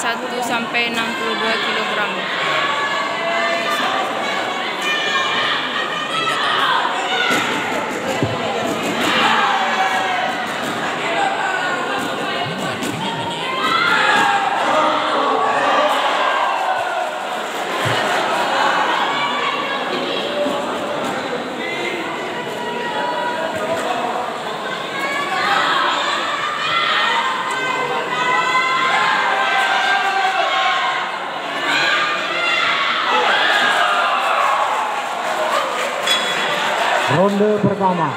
61 sampai 62 kilogram. Ronde pertama.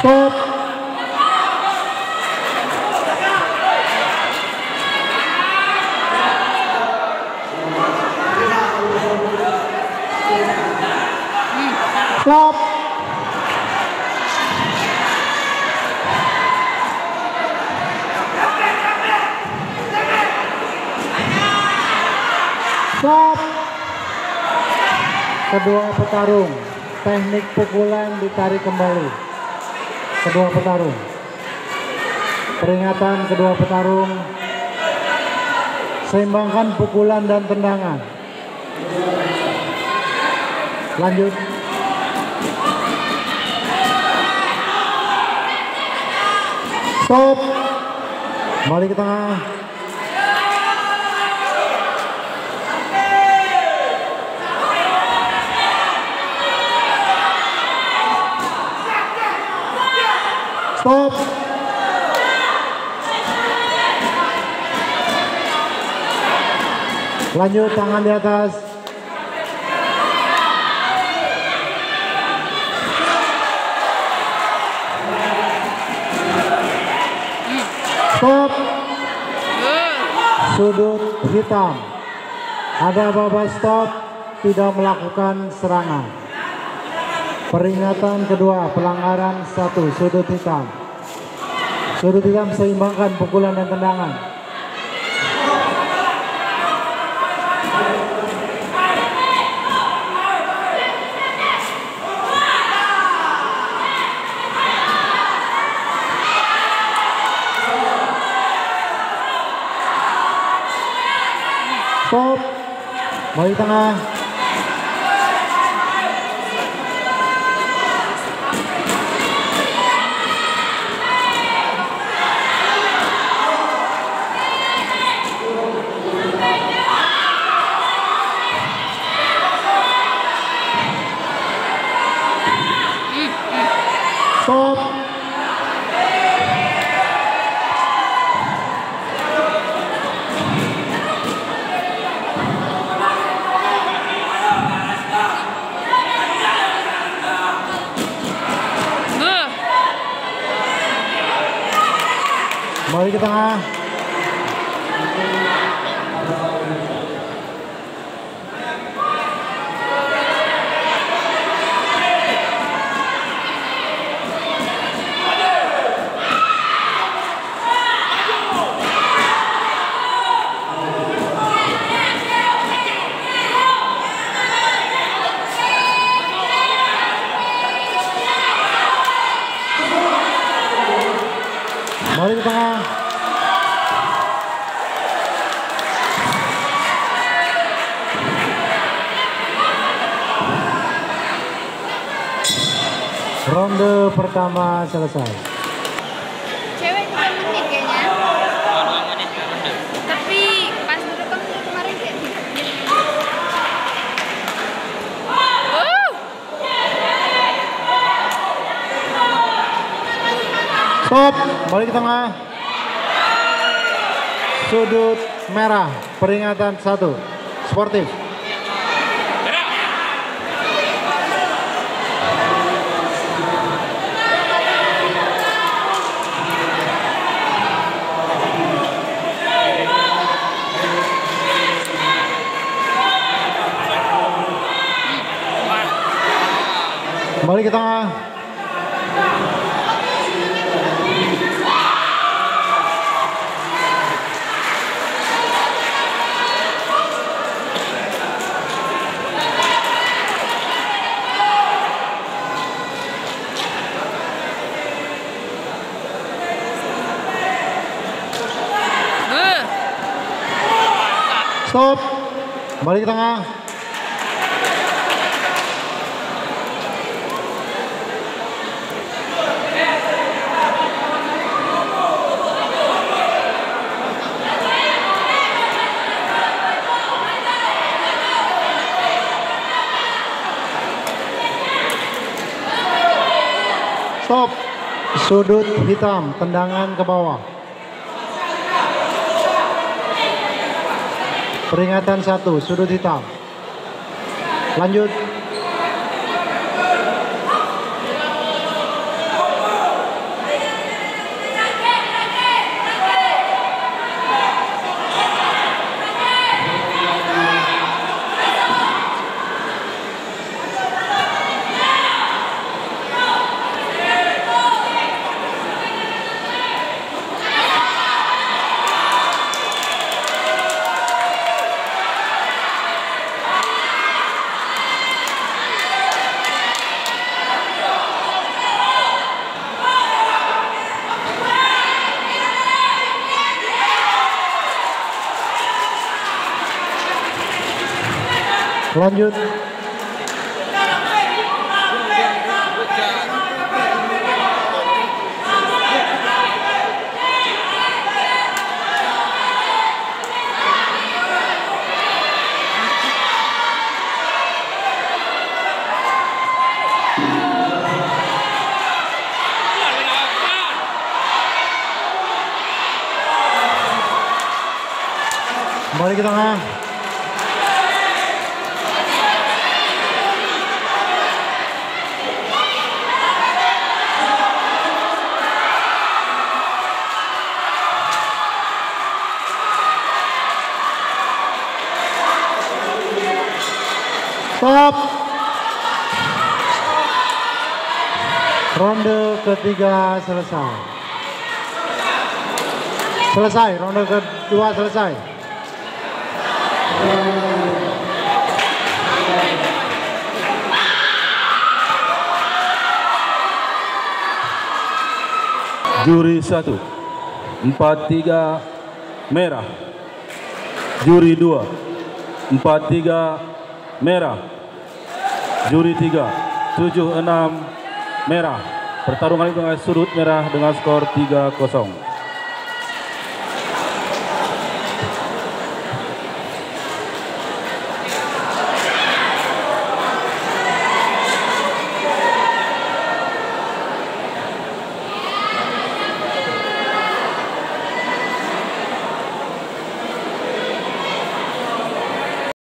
Stop. Stop. Stop. Kedua petarung, teknik pukulan ditarik kembali. Kedua petarung. Peringatan kedua petarung. Seimbangkan pukulan dan tendangan. Lanjut. Stop. Balik ke tengah. Stop. Lanjut, tangan di atas. Stop. Sudut hitam. Ada babak stop, tidak melakukan serangan. Peringatan kedua, pelanggaran 1, sudut hitam. Sudut hitam seimbangkan pukulan dan tendangan. Stop. Balik tengah. Stop. Balik ke tengah. Balik ke tengah. Ronde pertama selesai. Cewek 2 menit kayaknya. 2 menit juga ronde. Tapi pas dulu kan kemarin kayak tidak. Stop. Balik ke tengah. Sudut merah. Peringatan 1. Sportif. Balik ke tengah. Stop. Balik ke tengah. Stop. Sudut hitam, tendangan ke bawah. Peringatan 1, sudut hitam. Lanjut. Lanjut. Kembali ke tengah. Stop. Ronde ketiga selesai. Selesai, ronde kedua selesai. Juri 1 43 merah. Juri 2 43 merah. Juri 3 76 merah. Pertarungan dengan sudut merah dengan skor 3-0.